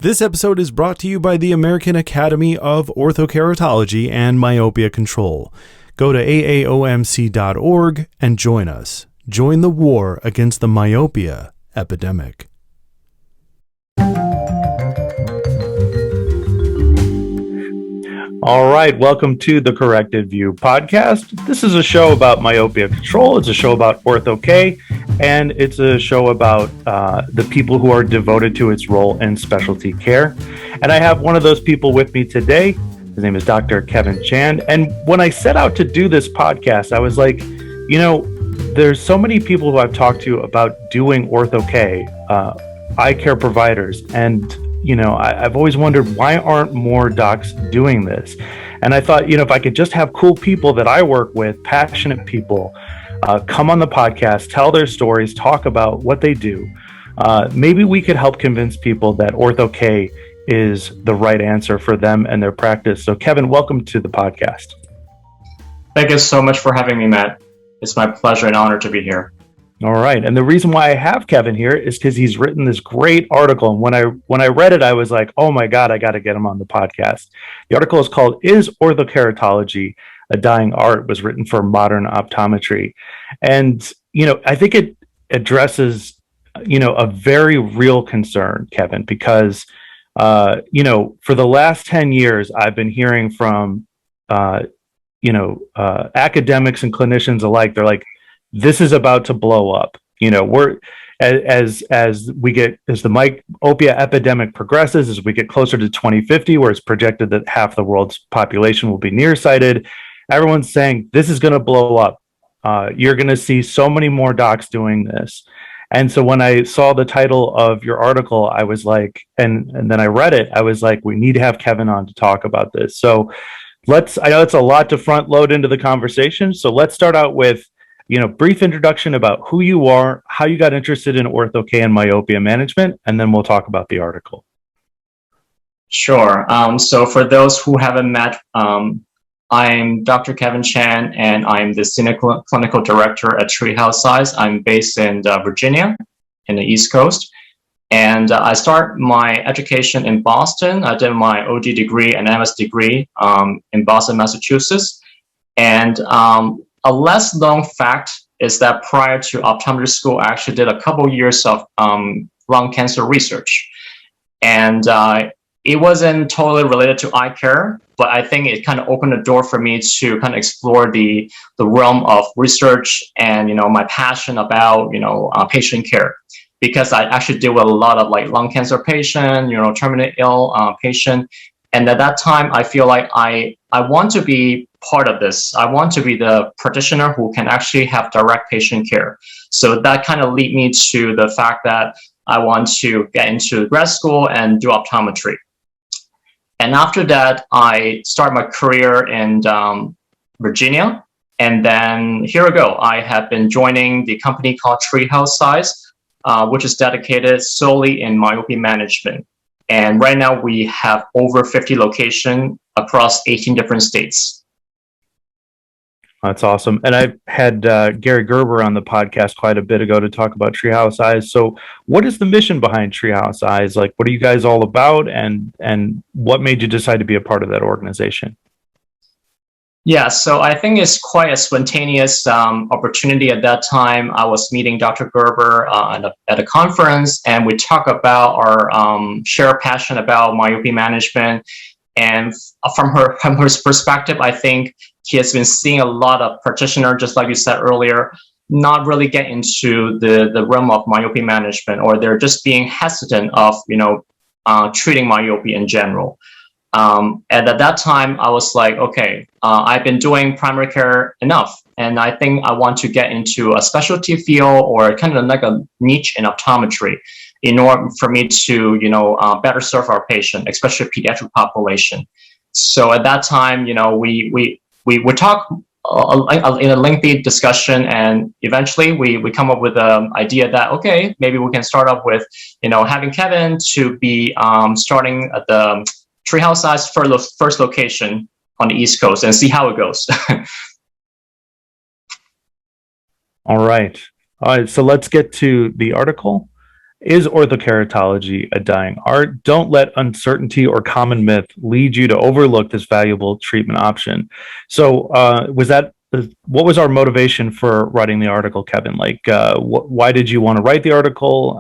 This episode is brought to you by the American Academy of Orthokeratology and Myopia Control. Go to AAOMC.org and join us. Join the war against the myopia epidemic. All right, welcome to the Corrected View podcast. This is a show about myopia control. It's a show about Ortho-K, and it's a show about the people who are devoted to its role in specialty care. And I have one of those people with me today. His name is Dr. Kevin Chan. And when I set out to do this podcast, I was like, you know, there's so many people who I've talked to about doing Ortho-K, eye care providers, and you know, I've always wondered, why aren't more docs doing this? And I thought, you know, if I could just have cool people that I work with, passionate people, come on the podcast, tell their stories, talk about what they do, maybe we could help convince people that Ortho-K is the right answer for them and their practice. So Kevin, welcome to the podcast. Thank you so much for having me, Matt. It's my pleasure and honor to be here. All right. And the reason why I have Kevin here is because he's written this great article. And when I read it, I was like, oh my God, I got to get him on the podcast. The article is called Is Orthokeratology a Dying Art? It was written for Modern Optometry. And, you know, I think it addresses, you know, a very real concern, Kevin, because, you know, for the last 10 years, I've been hearing from, academics and clinicians alike. They're like, this is about to blow up. You know, we're as the myopia epidemic progresses, as we get closer to 2050, where it's projected that half the world's population will be nearsighted, everyone's saying this is going to blow up. You're going to see so many more docs doing this. And so when I saw the title of your article, I was like, and then I read it, I was like, we need to have Kevin on to talk about this. So I know it's a lot to front load into the conversation. So let's start out with, you know, brief introduction about who you are, how you got interested in Ortho-K and myopia management, and then we'll talk about the article. Sure. So for those who haven't met, I'm Dr. Kevin Chan, and I'm the Senior Clinical Director at Treehouse Eyes. I'm based in Virginia, in the East Coast. And I started my education in Boston. I did my OD degree and MS degree in Boston, Massachusetts. And a less known fact is that prior to optometry school, I actually did a couple years of lung cancer research. And it wasn't totally related to eye care, but I think it kind of opened the door for me to kind of explore the realm of research and, you know, my passion about, you know, patient care. Because I actually deal with a lot of like lung cancer patient, you know, terminally ill patient. And at that time, I feel like I want to be part of this. I want to be the practitioner who can actually have direct patient care. So that kind of lead me to the fact that I want to get into grad school and do optometry. And after that, I started my career in Virginia. And then here we go. I have been joining the company called Treehouse Eyes, which is dedicated solely in myopia management. And right now we have over 50 locations across 18 different states. That's awesome. And I've had Gary Gerber on the podcast quite a bit ago to talk about Treehouse Eyes. So what is the mission behind Treehouse Eyes? Like, what are you guys all about? And what made you decide to be a part of that organization? Yeah, so I think it's quite a spontaneous opportunity at that time. I was meeting Dr. Gerber at a conference, and we talked about our shared passion about myopia management. And from her perspective, I think he has been seeing a lot of practitioners, just like you said earlier, not really get into the realm of myopia management, or they're just being hesitant of, you know, treating myopia in general. And at that time, I was like, okay, I've been doing primary care enough, and I think I want to get into a specialty field or kind of like a niche in optometry in order for me to, you know, better serve our patient, especially pediatric population. So at that time, you know, we talk in a lengthy discussion, and eventually we come up with the idea that, okay, maybe we can start up with, you know, having Kevin to be starting at the Treehouse Eyes first location on the East Coast and see how it goes. All right. So let's get to the article. Is orthokeratology a dying art? Don't let uncertainty or common myth lead you to overlook this valuable treatment option. So, what was our motivation for writing the article, Kevin? Like, why did you want to write the article?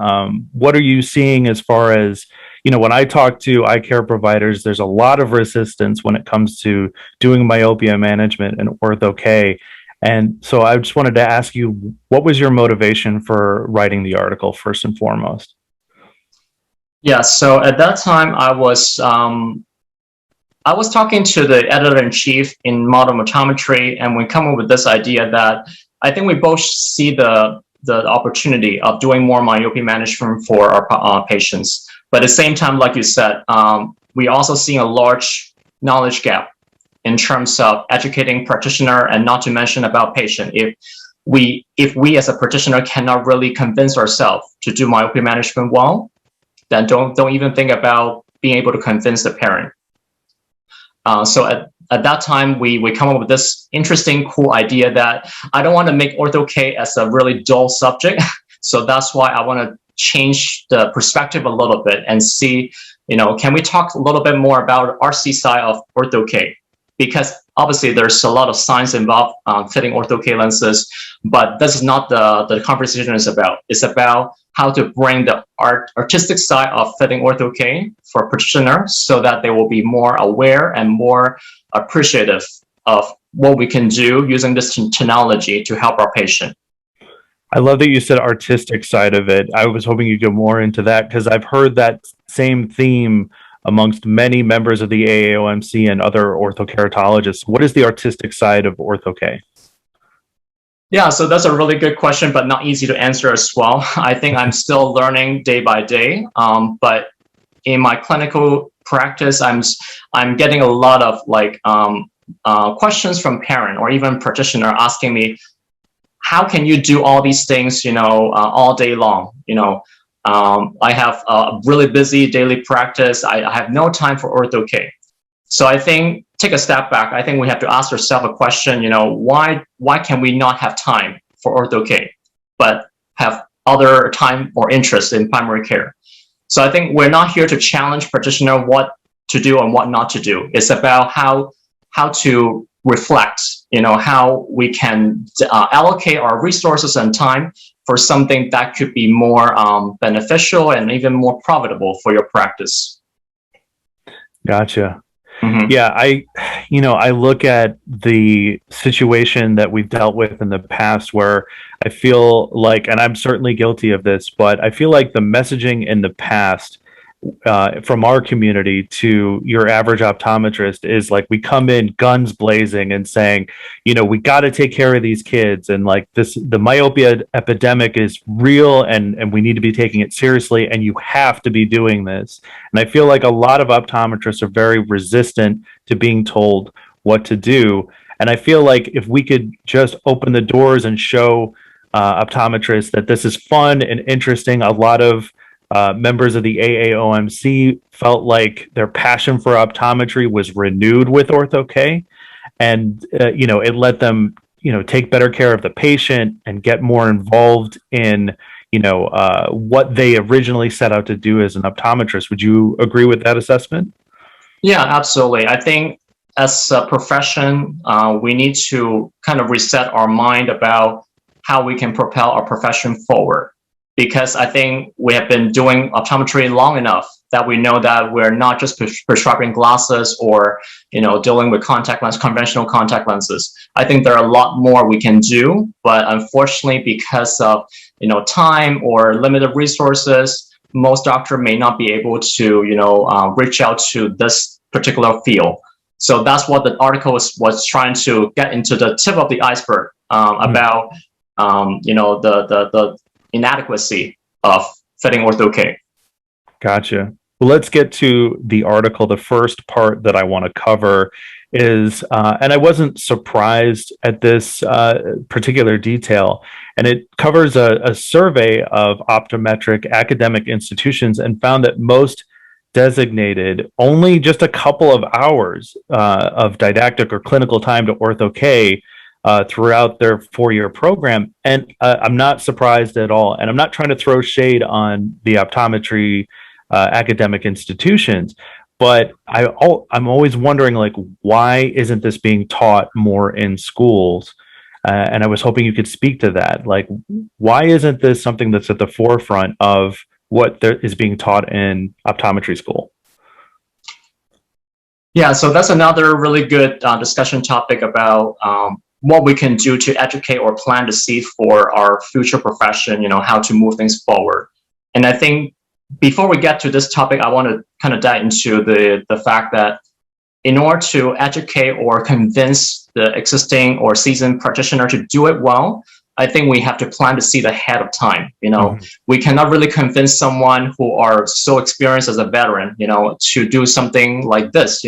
What are you seeing as far as, when I talk to eye care providers, there's a lot of resistance when it comes to doing myopia management and ortho-K. And so I just wanted to ask you, what was your motivation for writing the article first and foremost? Yeah, so at that time I was talking to the editor-in-chief in modern optometry, and we come up with this idea that I think we both see the opportunity of doing more myopia management for our patients. But at the same time, like you said, we also see a large knowledge gap in terms of educating practitioner, and not to mention about patient. If we as a practitioner cannot really convince ourselves to do myopia management well, then don't even think about being able to convince the parent. So at that time, we come up with this interesting, cool idea that I don't want to make ortho-K as a really dull subject. So that's why I want to change the perspective a little bit and see, can we talk a little bit more about RC side of ortho-K? Because obviously there's a lot of science involved fitting ortho-K lenses, but this is not the conversation is about. It's about how to bring the artistic side of fitting ortho-K for practitioners so that they will be more aware and more appreciative of what we can do using this technology to help our patient. I love that you said artistic side of it. I was hoping you'd go more into that because I've heard that same theme amongst many members of the AAOMC and other orthokeratologists. What is the artistic side of ortho-K? Yeah, so that's a really good question, but not easy to answer as well. I think I'm still learning day by day. But in my clinical practice, I'm getting a lot of questions from parent or even practitioner asking me, how can you do all these things, all day long? I have a really busy daily practice. I have no time for ortho-K. So I think, take a step back. I think we have to ask ourselves a question, why can we not have time for ortho-K, but have other time or interest in primary care? So I think we're not here to challenge practitioner what to do and what not to do. It's about how to reflect, how we can allocate our resources and time for something that could be more beneficial and even more profitable for your practice. Gotcha. Mm-hmm. Yeah, I look at the situation that we've dealt with in the past where I feel like, and I'm certainly guilty of this, but I feel like the messaging in the past from our community to your average optometrist is like we come in guns blazing and saying, we got to take care of these kids, and like the myopia epidemic is real, and we need to be taking it seriously, and you have to be doing this. And I feel like a lot of optometrists are very resistant to being told what to do. And I feel like if we could just open the doors and show optometrists that this is fun and interesting, a lot of members of the AAOMC felt like their passion for optometry was renewed with ortho-K, and it let them take better care of the patient and get more involved in what they originally set out to do as an optometrist. Would you agree with that assessment? Yeah, absolutely. I think as a profession, we need to kind of reset our mind about how we can propel our profession forward. Because I think we have been doing optometry long enough that we know that we're not just prescribing glasses or dealing with conventional contact lenses. I think there are a lot more we can do, but unfortunately, because of time or limited resources, most doctors may not be able to reach out to this particular field. So that's what the article was trying to get into the tip of the iceberg about the inadequacy of fitting ortho-K. Gotcha. Well, let's get to the article. The first part that I want to cover is, and I wasn't surprised at this particular detail, and it covers a survey of optometric academic institutions and found that most designated only just a couple of hours of didactic or clinical time to ortho-K throughout their 4-year program. And I'm not surprised at all. And I'm not trying to throw shade on the optometry academic institutions, but I'm always wondering, like, why isn't this being taught more in schools? And I was hoping you could speak to that. Like, why isn't this something that's at the forefront of what there is being taught in optometry school? Yeah, so that's another really good discussion topic about what we can do to educate or plant the seed for our future profession, how to move things forward. And I think before we get to this topic, I want to kind of dive into the fact that in order to educate or convince the existing or seasoned practitioner to do it well, I think we have to plant the seed ahead of time. We cannot really convince someone who are so experienced as a veteran, to do something like this,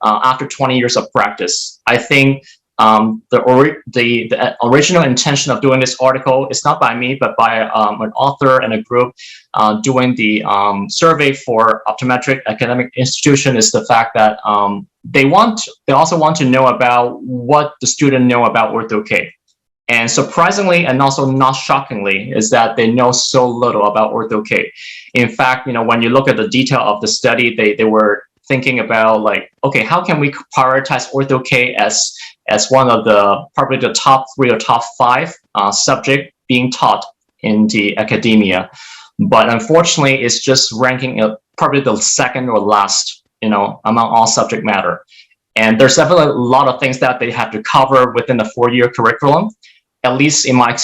after 20 years of practice. I think the original intention of doing this article is not by me, but by an author and a group doing the survey for optometric academic institution, is the fact that they also want to know about what the student know about Ortho-K. And surprisingly, and also not shockingly, is that they know so little about Ortho-K. In fact, when you look at the detail of the study, they were thinking about, like, okay, how can we prioritize Ortho-K as one of the probably the top 3 or top 5 subject being taught in the academia. But unfortunately, it's just ranking probably the second or last, among all subject matter. And there's definitely a lot of things that they have to cover within the 4-year curriculum. At least in my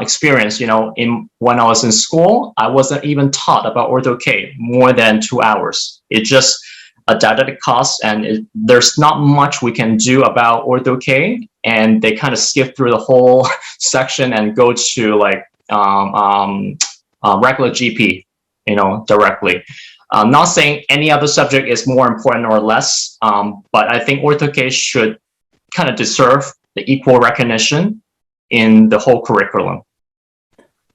experience, when I was in school, I wasn't even taught about Ortho-K more than 2 hours. It's just a didactic cost, and there's not much we can do about Ortho-K, and they kind of skip through the whole section and go to like regular GP, directly. I'm not saying any other subject is more important or less, but I think Ortho-K should kind of deserve the equal recognition in the whole curriculum.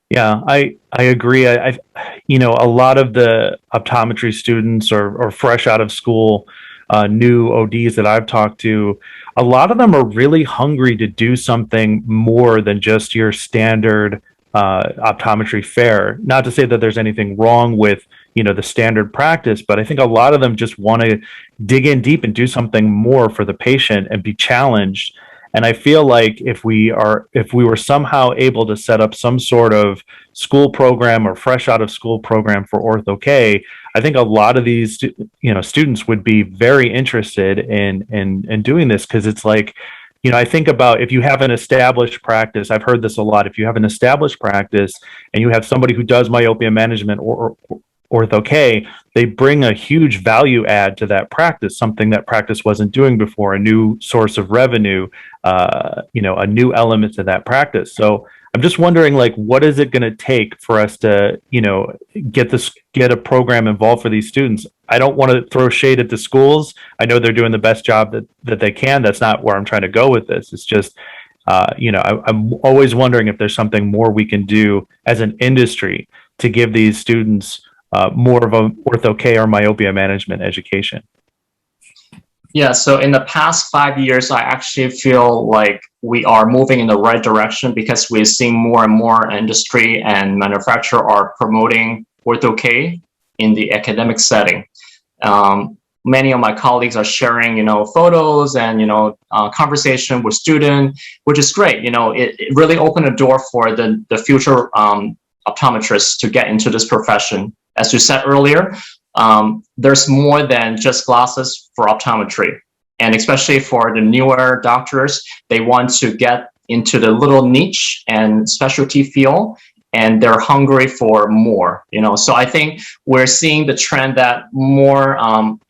Yeah, I agree. A lot of the optometry students or fresh out of school, new ODs that I've talked to, a lot of them are really hungry to do something more than just your standard optometry fare. Not to say that there's anything wrong with the standard practice, but I think a lot of them just want to dig in deep and do something more for the patient and be challenged. And I feel like if we were somehow able to set up some sort of school program or fresh out of school program for Ortho-K, I think a lot of these students would be very interested in doing this, because it's like, I think about, if you have an established practice, I've heard this a lot, if you have an established practice and you have somebody who does myopia management or Ortho-K, they bring a huge value add to that practice, something that practice wasn't doing before, a new source of revenue, a new element to that practice. So I'm just wondering, like, what is it going to take for us to, get a program involved for these students? I don't want to throw shade at the schools. I know they're doing the best job that they can. That's not where I'm trying to go with this. It's just, I'm always wondering if there's something more we can do as an industry to give these students more of a Ortho-K or myopia management education. Yeah, so in the past 5 years, I actually feel like we are moving in the right direction, because we're seeing more and more industry and manufacturer are promoting Ortho-K in the academic setting. Many of my colleagues are sharing, photos and, conversation with students, which is great. It really opened a door for the future optometrists to get into this profession. As you said earlier, there's more than just glasses for optometry. And especially for the newer doctors, they want to get into the little niche and specialty field, and they're hungry for more. So I think we're seeing the trend that more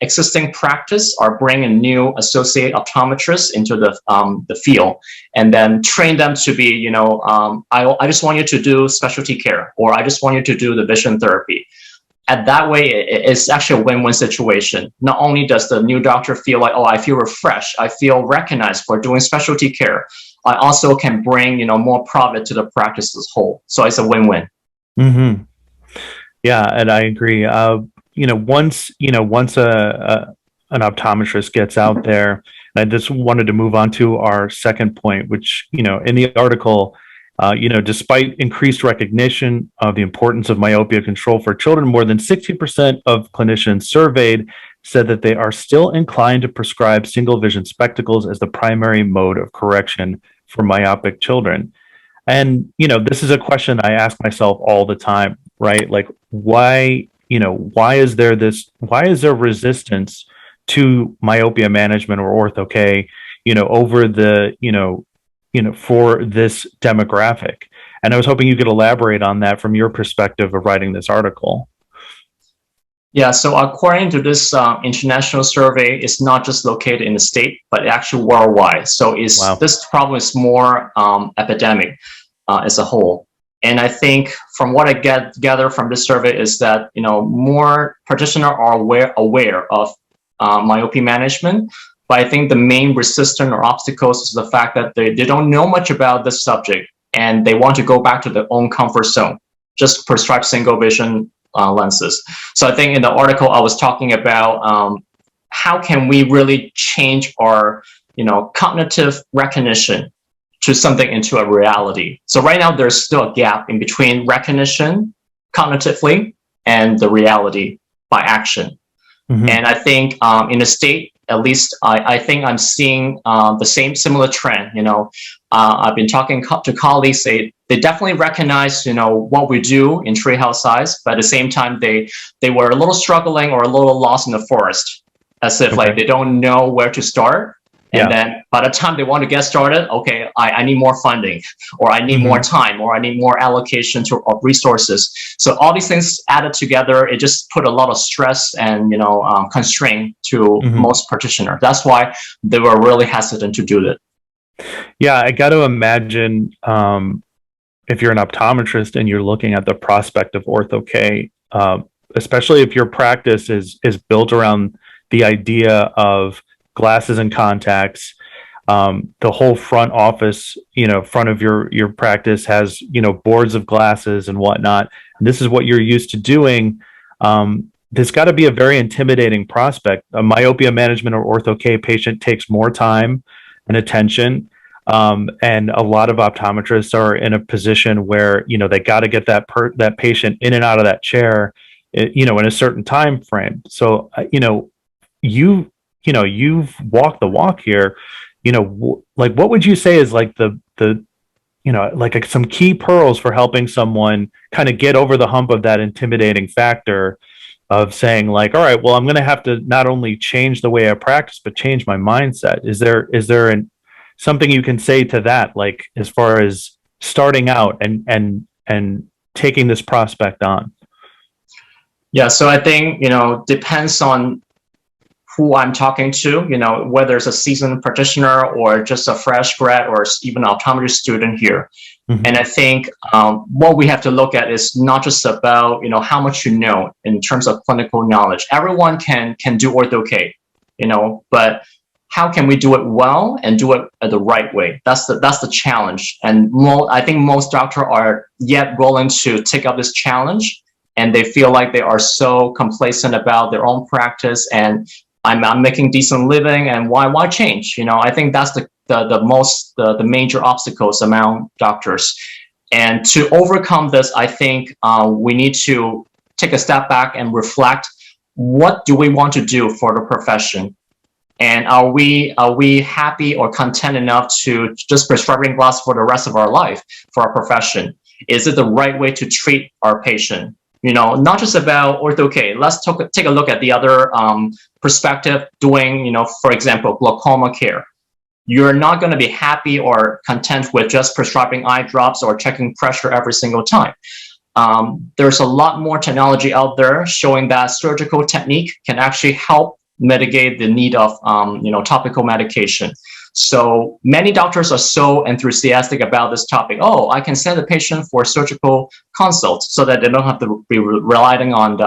existing practice are bringing new associate optometrists into the field, and then train them to be, I just want you to do specialty care, or I just want you to do the vision therapy. And that way, it's actually a win-win situation. Not only does the new doctor feel like, oh, I feel refreshed, I feel recognized for doing specialty care, I also can bring, more profit to the practice as a whole. So it's a win-win. Mm-hmm. Yeah, and I agree. Once an optometrist gets out there, And I just wanted to move on to our second point, which, in the article, despite increased recognition of the importance of myopia control for children, more than 60% of clinicians surveyed said that they are still inclined to prescribe single vision spectacles as the primary mode of correction for myopic children. And, this is a question I ask myself all the time, right? Like, why is there resistance to myopia management or ortho-K, over for this demographic? And I was hoping you could elaborate on that from your perspective of writing this article. Yeah, so according to this international survey, it's not just located in the state, but actually worldwide. So this problem is more epidemic as a whole. And I think from what I gather from this survey is that, more practitioners are aware of myopia management. But I think the main resistance or obstacles is the fact that they don't know much about this subject and they want to go back to their own comfort zone, just prescribe single vision lenses. So I think in the article I was talking about how can we really change our cognitive recognition to something into a reality. So right now there's still a gap in between recognition cognitively and the reality by action. Mm-hmm. And I think in the state, at least I think I'm seeing the similar trend. I've been talking to colleagues. They definitely recognize what we do in Treehouse Eyes, but at the same time they were a little struggling or a little lost in the forest, as if like they don't know where to start. And then by the time they want to get started, okay, I need more funding, or I need more time, or I need more allocation of resources. So all these things added together, it just put a lot of stress and constraint to most practitioners. That's why they were really hesitant to do it. Yeah, I got to imagine if you're an optometrist and you're looking at the prospect of ortho-K, especially if your practice is built around the idea of glasses and contacts, the whole front office, front of your practice has, boards of glasses and whatnot. And this is what you're used to doing. There's got to be a very intimidating prospect. A myopia management or ortho-K patient takes more time and attention. And a lot of optometrists are in a position where, they got to get that patient in and out of that chair, in a certain time frame. So, you've walked the walk here, like what would you say is like like some key pearls for helping someone kind of get over the hump of that intimidating factor of saying like, all right, well, I'm going to have to not only change the way I practice, but change my mindset. Is there something you can say to that, like as far as starting out and taking this prospect on? Yeah, so I think, depends on who I'm talking to, whether it's a seasoned practitioner or just a fresh grad or even an optometry student here. Mm-hmm. And I think what we have to look at is not just about, how much you know in terms of clinical knowledge. Everyone can do ortho-K, but how can we do it well and do it the right way? That's the challenge. And I think most doctors are yet willing to take up this challenge, and they feel like they are so complacent about their own practice and I'm making decent living, and why change? I think that's the major obstacles among doctors. And to overcome this, I think we need to take a step back and reflect, what do we want to do for the profession? And are we happy or content enough to just prescribing glasses for the rest of our life for our profession? Is it the right way to treat our patient? Not just about ortho-K. Let's take a look at the other perspective, doing, for example, glaucoma care. You're not going to be happy or content with just prescribing eye drops or checking pressure every single time. There's a lot more technology out there showing that surgical technique can actually help mitigate the need of, topical medication. So many doctors are so enthusiastic about this topic. Oh, I can send the patient for surgical consult so that they don't have to be relying on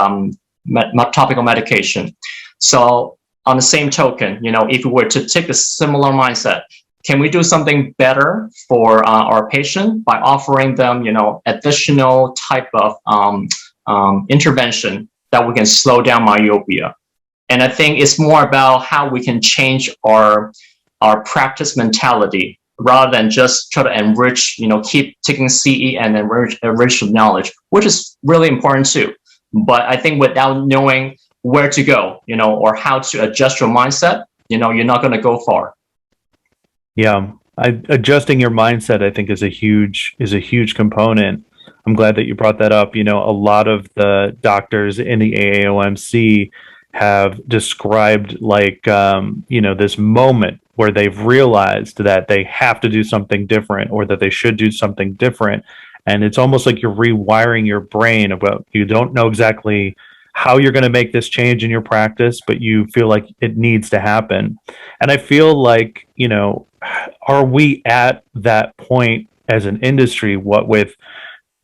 topical medication. So on the same token, if we were to take a similar mindset, can we do something better for our patient by offering them, additional type of intervention that we can slow down myopia? And I think it's more about how we can change our our practice mentality rather than just try to enrich, keep taking CE and enrich the knowledge, which is really important too. But I think without knowing where to go, or how to adjust your mindset, you're not going to go far. Yeah, adjusting your mindset, I think, is a huge component. I'm glad that you brought that up. A lot of the doctors in the AAOMC have described this moment where they've realized that they have to do something different or that they should do something different. And it's almost like you're rewiring your brain about, you don't know exactly how you're going to make this change in your practice, but you feel like it needs to happen. And I feel like, are we at that point as an industry, what with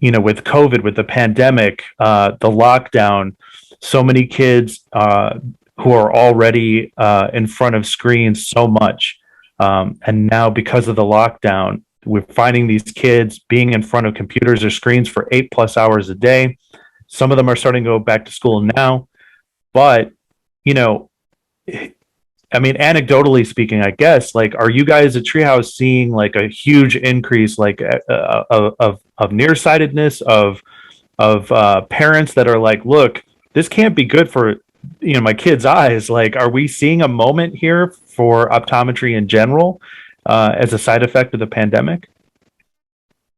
COVID, with the pandemic, the lockdown, so many kids who are already in front of screens so much. And now because of the lockdown, we're finding these kids being in front of computers or screens for 8+ hours a day. Some of them are starting to go back to school now. But, anecdotally speaking, I guess, are you guys at Treehouse seeing a huge increase of nearsightedness, of parents that are like, look, this can't be good for my kid's eyes? Are we seeing a moment here for optometry in general as a side effect of the pandemic?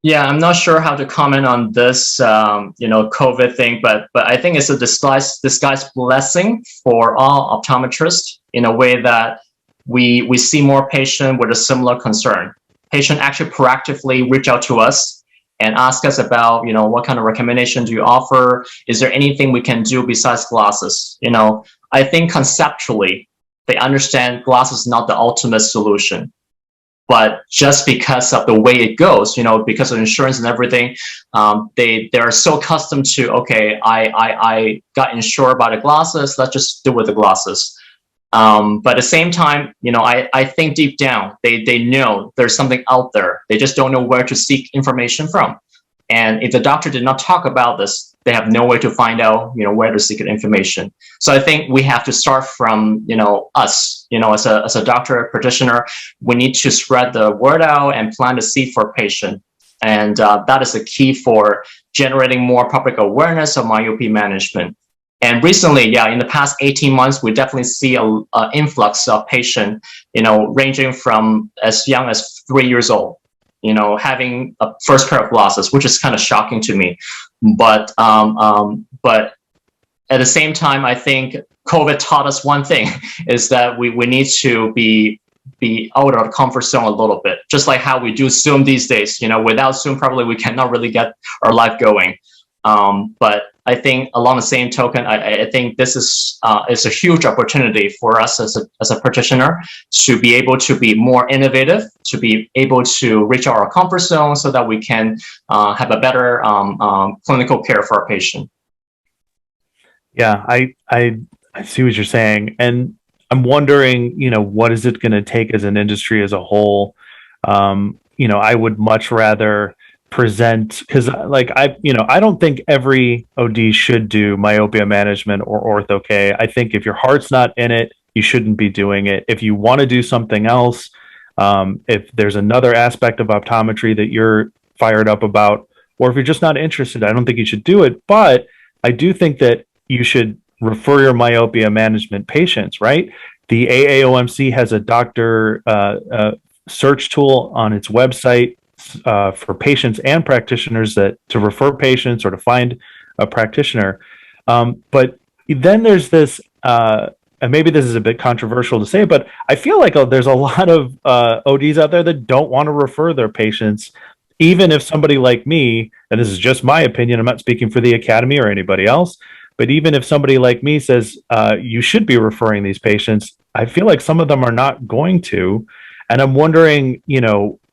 Yeah, I'm not sure how to comment on this, COVID thing, but I think it's a disguised blessing for all optometrists in a way that we see more patients with a similar concern. Patient actually proactively reach out to us and ask us about, what kind of recommendation do you offer? Is there anything we can do besides glasses? I think conceptually they understand glasses is not the ultimate solution. But just because of the way it goes, because of insurance and everything, they are so accustomed to, okay, I got insured by the glasses, let's just do with the glasses. But at the same time, I think deep down, they know there's something out there. They just don't know where to seek information from. And if the doctor did not talk about this, they have no way to find out, where to seek information. So I think we have to start from, us, as a doctor, practitioner, we need to spread the word out and plant a seed for patient. And that is the key for generating more public awareness of myopia management. And recently, in the past 18 months, we definitely see an influx of patients, ranging from as young as 3 years old, having a first pair of glasses, which is kind of shocking to me. But at the same time, I think COVID taught us one thing, is that we need to be out of our comfort zone a little bit, just like how we do Zoom these days. Without Zoom, probably we cannot really get our life going. But I think along the same token, I think this is a huge opportunity for us as a practitioner to be able to be more innovative, to be able to reach our comfort zone so that we can have a better clinical care for our patient. Yeah, I see what you're saying. And I'm wondering, what is it going to take as an industry as a whole? I would much rather present, because I don't think every OD should do myopia management or ortho-K. I think if your heart's not in it, you shouldn't be doing it. If you want to do something else, if there's another aspect of optometry that you're fired up about, or if you're just not interested, I don't think you should do it. But I do think that you should refer your myopia management patients, right? The AAOMC has a doctor search tool on its website for patients and practitioners to refer patients or to find a practitioner. But then there's this, and maybe this is a bit controversial to say, but I feel like there's a lot of ODs out there that don't want to refer their patients, even if somebody like me, and this is just my opinion, I'm not speaking for the Academy or anybody else, but even if somebody like me says you should be referring these patients, I feel like some of them are not going to. And I'm wondering,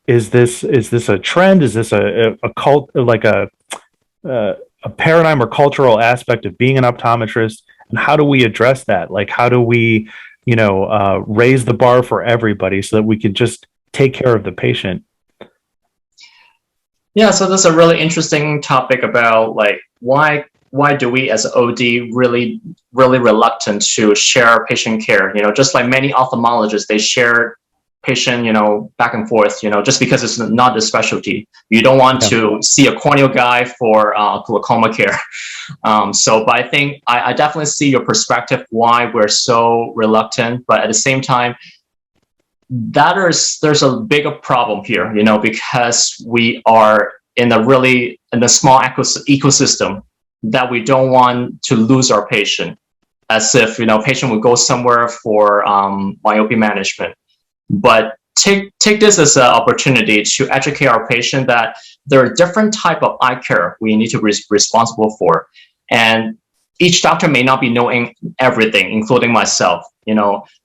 is this a trend? Is this a cult, like a paradigm or cultural aspect of being an optometrist? And how do we address that? How do we, raise the bar for everybody so that we can just take care of the patient? Yeah, so that's a really interesting topic about why do we as OD really reluctant to share patient care? Just like many ophthalmologists, they share patient, back and forth, just because it's not the specialty. You don't want to see a corneal guy for glaucoma care. But I think I definitely see your perspective, why we're so reluctant. But at the same time, there's a bigger problem here, because we are in a small ecosystem that we don't want to lose our patient, as if, patient would go somewhere for myopia management. But take this as an opportunity to educate our patient that there are different type of eye care we need to be responsible for. And each doctor may not be knowing everything, including myself.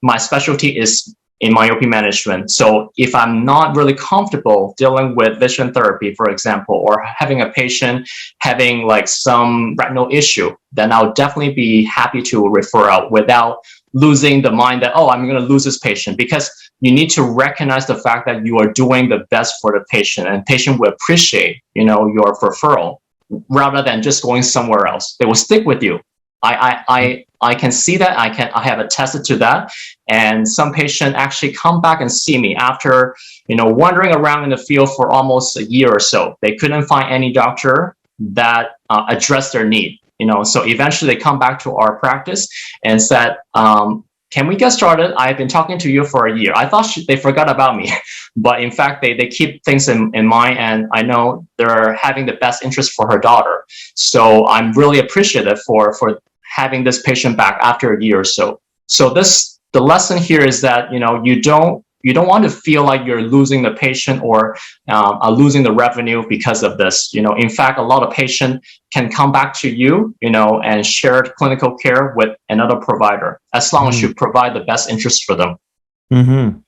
My specialty is in myopia management. So if I'm not really comfortable dealing with vision therapy, for example, or having a patient having like some retinal issue, then I'll definitely be happy to refer out without losing the mind that, oh, I'm going to lose this patient, because you need to recognize the fact that you are doing the best for the patient, and patient will appreciate, your referral rather than just going somewhere else. They will stick with you. I can see that. I have attested to that. And some patients actually come back and see me after, wandering around in the field for almost a year or so. They couldn't find any doctor that addressed their need. So eventually they come back to our practice and said, can we get started? I've been talking to you for a year. I thought they forgot about me, but in fact, they keep things in mind, and I know they're having the best interest for her daughter. So I'm really appreciative for having this patient back after a year or so. So the lesson here is that, you don't want to feel like you're losing the patient or losing the revenue because of this. In fact, a lot of patients can come back to you, and share clinical care with another provider, as long as you provide the best interest for them. Mm-hmm.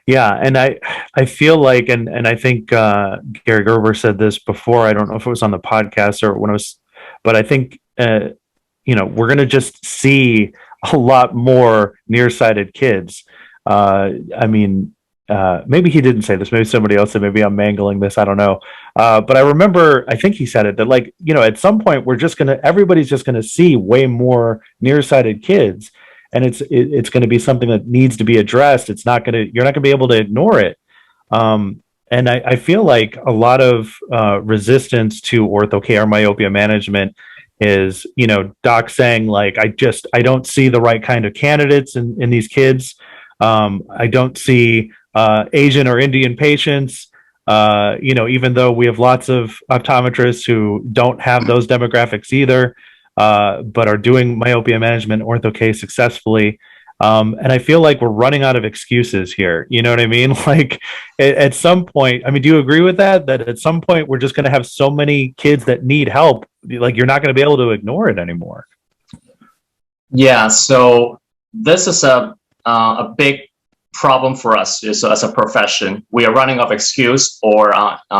Yeah, and I feel like, and I think Gary Gerber said this before. I don't know if it was on the podcast or when it was, but I think we're going to just see a lot more nearsighted kids. Maybe he didn't say this, maybe somebody else said, maybe I'm mangling this, I don't know. But I remember, I think he said it, that at some point everybody's just going to see way more nearsighted kids. And it's going to be something that needs to be addressed. You're not going to be able to ignore it. And I feel like a lot of resistance to ortho or myopia management is, doc saying I don't see the right kind of candidates in these kids. I don't see Asian or Indian patients, even though we have lots of optometrists who don't have those demographics either, but are doing myopia management ortho-K successfully. And I feel like we're running out of excuses here. You know what I mean? At some point, do you agree with that? That at some point we're just going to have so many kids that need help, you're not going to be able to ignore it anymore. Yeah. So this is a big problem for us as a profession. We are running out of excuse or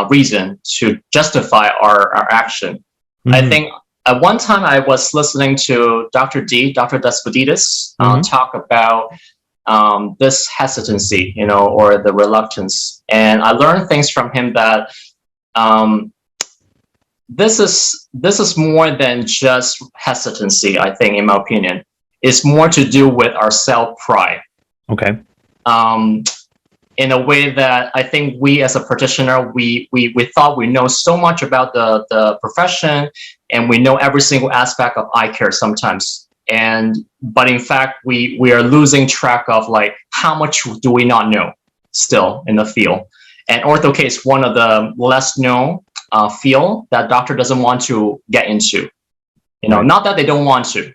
reason to justify our action. Mm-hmm. I think at one time I was listening to Dr. Despeditis, talk about this hesitancy, or the reluctance. And I learned things from him that this is more than just hesitancy, I think, in my opinion. It's more to do with our self-pride. Okay. In a way that I think we as a practitioner, we thought we know so much about the profession, and we know every single aspect of eye care sometimes. But in fact, we are losing track of how much do we not know still in the field. And ortho-K is one of the less known field that doctor doesn't want to get into. Not that they don't want to,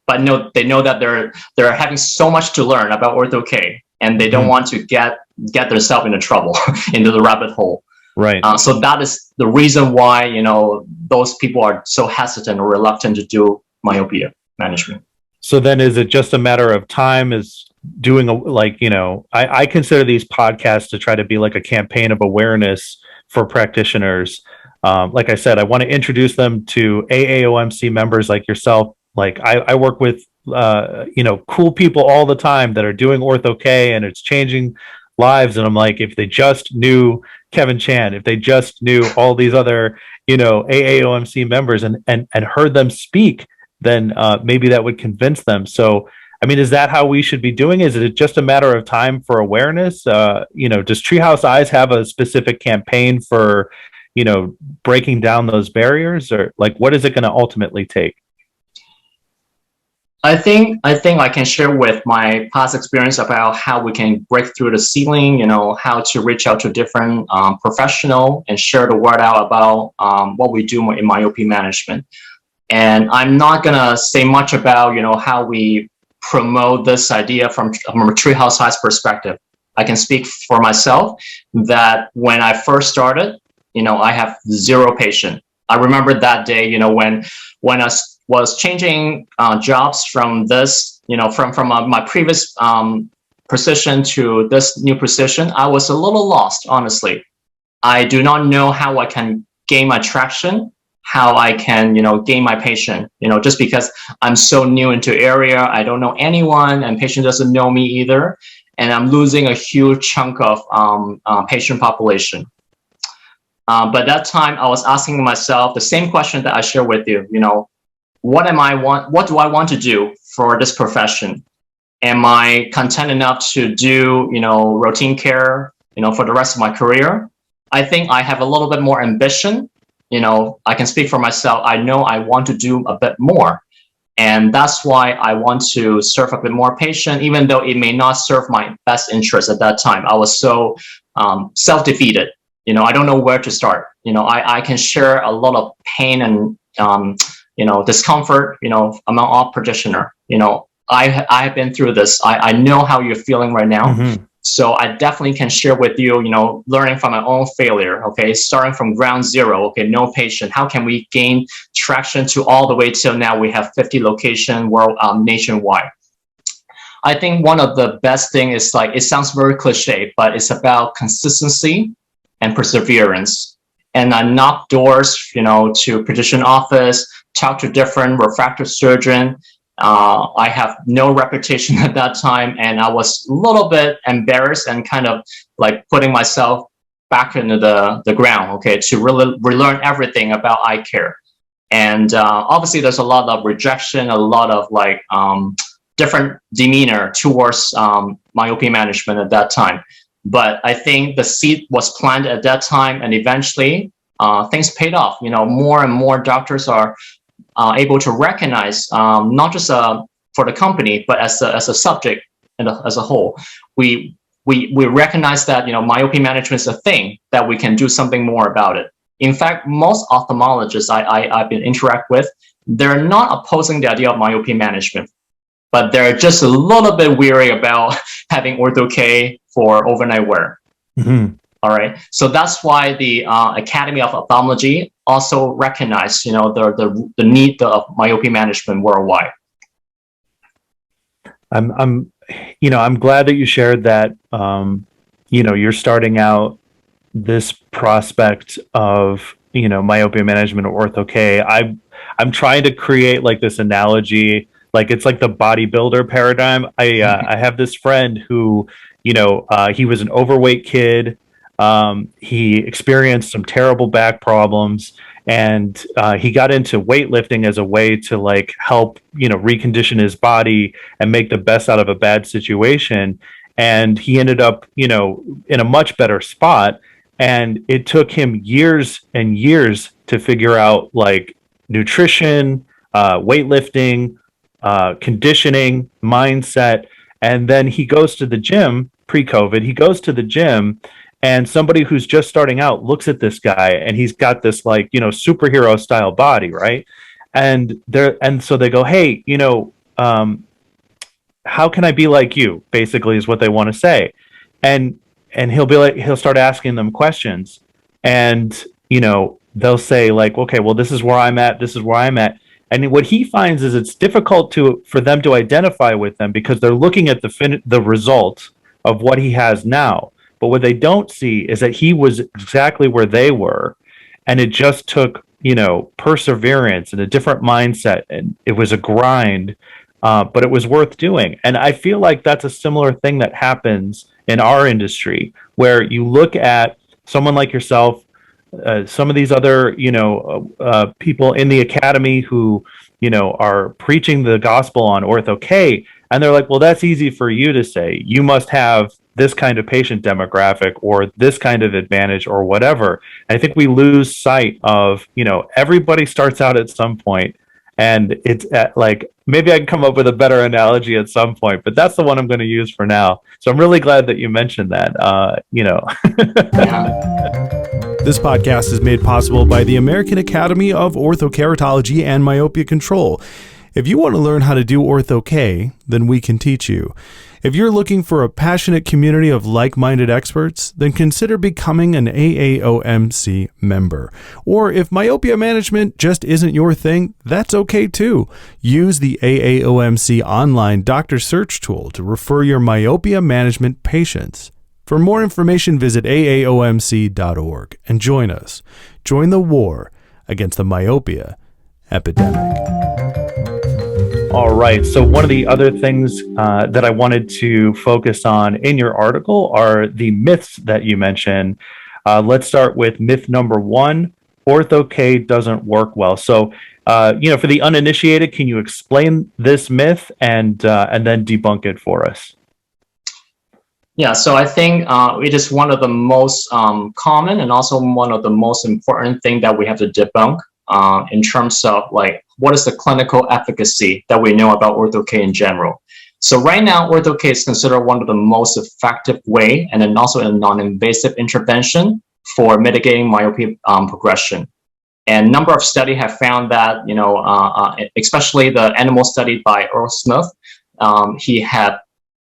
but they know that they're having so much to learn about ortho-K, and they don't want to get themselves into trouble, into the rabbit hole. Right. So that is the reason why, those people are so hesitant or reluctant to do myopia management. So then is it just a matter of time is doing I consider these podcasts to try to be like a campaign of awareness for practitioners. Like I said, I want to introduce them to AAOMC members like yourself. I work with, cool people all the time that are doing ortho-K, and it's changing lives. And I'm like, if they just knew Kevin Chan, if they just knew all these other, AAOMC members and heard them speak, then maybe that would convince them. So I mean, is that how we should be doing? Is it just a matter of time for awareness? Does Treehouse Eyes have a specific campaign for, breaking down those barriers, or like, what is it going to ultimately take? I can share with my past experience about how we can break through the ceiling, how to reach out to different professional and share the word out about what we do in myopia management. And I'm not gonna say much about how we promote this idea from a Treehouse Eyes perspective. I can speak for myself that when I first started, I have 0 patient. I remember that day, when I was changing jobs from this, from my previous position to this new position, I was a little lost, honestly. I do not know how I can gain my traction, how I can, gain my patient, just because I'm so new into area, I don't know anyone, and patient doesn't know me either, and I'm losing a huge chunk of patient population. But that time I was asking myself the same question that I share with you, what do I want to do for this profession? Am I content enough to do, routine care, for the rest of my career? I think I have a little bit more ambition. I can speak for myself. I know I want to do a bit more. And that's why I want to serve a bit more patient, even though it may not serve my best interest at that time. I was so self-defeated. I don't know where to start. I can share a lot of pain and discomfort, among all practitioner. I've been through this. I know how you're feeling right now. Mm-hmm. So I definitely can share with you, learning from my own failure, okay, starting from ground zero, okay, no patient. How can we gain traction to all the way till now we have 50 locations nationwide? I think one of the best thing is, like, it sounds very cliche, but it's about consistency and perseverance. And I knock doors, to physician office, talk to different refractive surgeon. I have no reputation at that time, and I was a little bit embarrassed and kind of like putting myself back into the ground, okay, to really relearn everything about eye care. And obviously there's a lot of rejection, a lot of different demeanor towards myopia management at that time. But I think the seed was planted at that time, and eventually things paid off. More and more doctors are able to recognize, not just for the company, but as a subject and as a whole. We recognize that myopia management is a thing that we can do something more about it. In fact, most ophthalmologists I've been interact with, they're not opposing the idea of myopia management, but they're just a little bit weary about having Ortho-K for overnight wear. Mm-hmm. All right, so that's why the Academy of Ophthalmology also recognized, the need of myopia management worldwide. I'm glad that you shared that. You're starting out this prospect of myopia management or Ortho-K. I'm trying to create like this analogy, like it's like the bodybuilder paradigm. I have this friend who, he was an overweight kid. He experienced some terrible back problems, and he got into weightlifting as a way to like help, recondition his body and make the best out of a bad situation. And he ended up, in a much better spot. And it took him years and years to figure out like nutrition, weightlifting, conditioning, mindset. And then he goes to the gym pre-COVID. He goes to the gym, and somebody who's just starting out looks at this guy, and he's got this like, superhero style body, right? And so they go, hey, how can I be like you? Basically is what they want to say. And he'll start asking them questions, and, they'll say like, okay, well, this is where I'm at. This is where I'm at. And what he finds is it's difficult for them to identify with them because they're looking at the result of what he has now. But what they don't see is that he was exactly where they were, and it just took, perseverance and a different mindset, and it was a grind, but it was worth doing. And I feel like that's a similar thing that happens in our industry, where you look at someone like yourself, some of these other, people in the academy who, are preaching the gospel on Ortho-K, And they're like, well, that's easy for you to say. You must have this kind of patient demographic or this kind of advantage or whatever. And I think we lose sight of, everybody starts out at some point, and it's like, maybe I can come up with a better analogy at some point, but that's the one I'm going to use for now. So I'm really glad that you mentioned that. This podcast is made possible by the American Academy of Orthokeratology and Myopia Control. If you want to learn how to do Ortho-K, then we can teach you. If you're looking for a passionate community of like-minded experts, then consider becoming an AAOMC member. Or if myopia management just isn't your thing, that's okay too. Use the AAOMC online doctor search tool to refer your myopia management patients. For more information, visit AAOMC.org and join us. Join the war against the myopia epidemic. All right. So one of the other things that I wanted to focus on in your article are the myths that you mentioned. Let's start with myth number 1. Ortho-K doesn't work well. So, for the uninitiated, can you explain this myth and then debunk it for us? Yeah, so I think it is one of the most common and also one of the most important things that we have to debunk in terms of what is the clinical efficacy that we know about Ortho-K in general. So right now, Ortho-K is considered one of the most effective way and then also a non-invasive intervention for mitigating myopia progression. And a number of studies have found that, especially the animal study by Earl Smith, he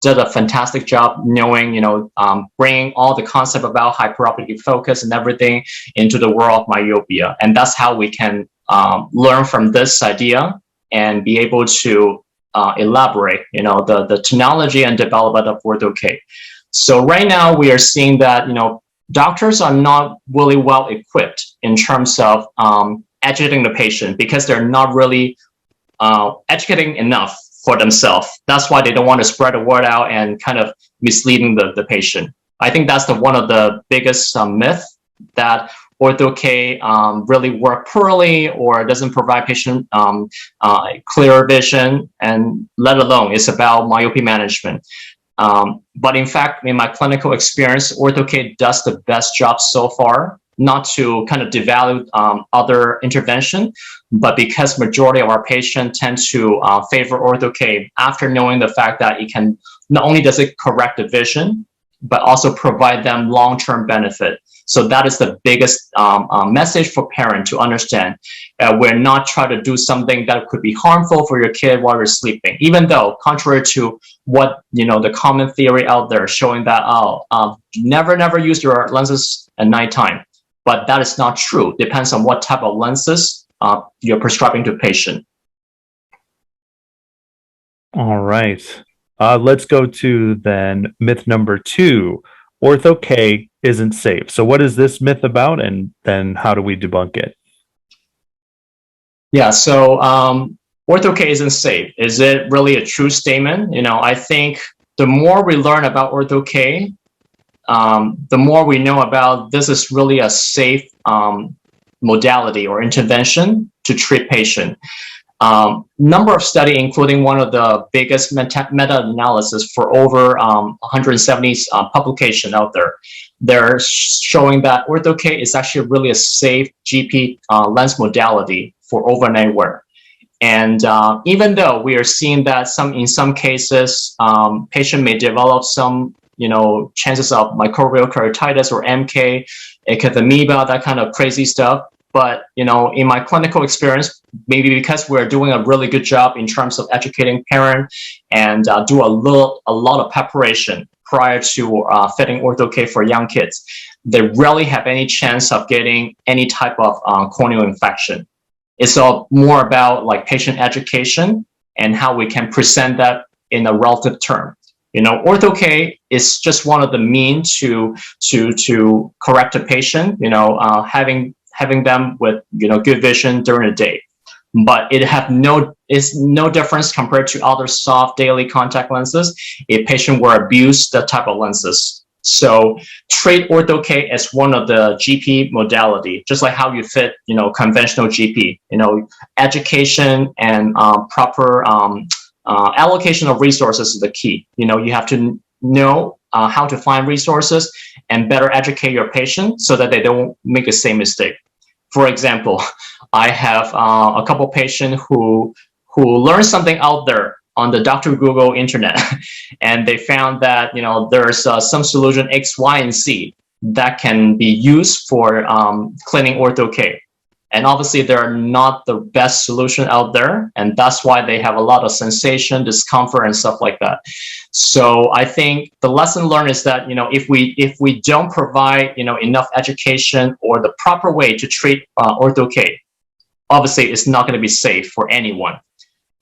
did a fantastic job knowing, bringing all the concept about hyperopic focus and everything into the world of myopia. And that's how we can learn from this idea and be able to elaborate, the technology and development of Ortho-K. So right now we are seeing that, doctors are not really well equipped in terms of educating the patient because they're not really educating enough for themselves. That's why they don't want to spread the word out and kind of misleading the patient. I think that's one of the biggest myth that Ortho-K really work poorly or doesn't provide patient clear vision, and let alone it's about myopia management. But in fact, in my clinical experience, Ortho-K does the best job so far, not to kind of devalue other intervention, but because majority of our patients tend to favor Ortho-K after knowing the fact that it can, not only does it correct the vision, but also provide them long-term benefit. So that is the biggest message for parents to understand. We're not trying to do something that could be harmful for your kid while you're sleeping, even though contrary to what, the common theory out there showing that, never use your lenses at nighttime. But that is not true. Depends on what type of lenses you're prescribing to a patient. All right. Let's go to then myth number 2. Ortho-K isn't safe. So what is this myth about, and then how do we debunk it? Yeah, so Ortho-K isn't safe. Is it really a true statement? I think the more we learn about Ortho-K, the more we know about this is really a safe modality or intervention to treat patient. Number of studies, including one of the biggest meta-analysis for over 170 publications out there, they're showing that Ortho-K is actually really a safe GP lens modality for overnight wear. And even though we are seeing that in some cases, patient may develop some chances of microbial keratitis or MK, acanthamiba, that kind of crazy stuff. But, in my clinical experience, maybe because we're doing a really good job in terms of educating parents and do a lot of preparation prior to fitting Ortho-K for young kids, they rarely have any chance of getting any type of corneal infection. It's all more about patient education and how we can present that in a relative term. Ortho-K is just one of the means to correct a patient, having them with good vision during the day, but it's no difference compared to other soft daily contact lenses if patient were abused that type of lenses. So treat Ortho-K as one of the GP modality, just like how you fit conventional GP. Education and proper allocation of resources is the key. You have to know how to find resources and better educate your patient so that they don't make the same mistake. For example, I have a couple patients who learned something out there on the Dr. Google internet, and they found that there's some solution X, Y, and Z that can be used for cleaning Ortho-K. And obviously, they're not the best solution out there, and that's why they have a lot of sensation, discomfort, and stuff like that. So I think the lesson learned is that if we don't provide enough education or the proper way to treat Ortho-K, obviously it's not going to be safe for anyone.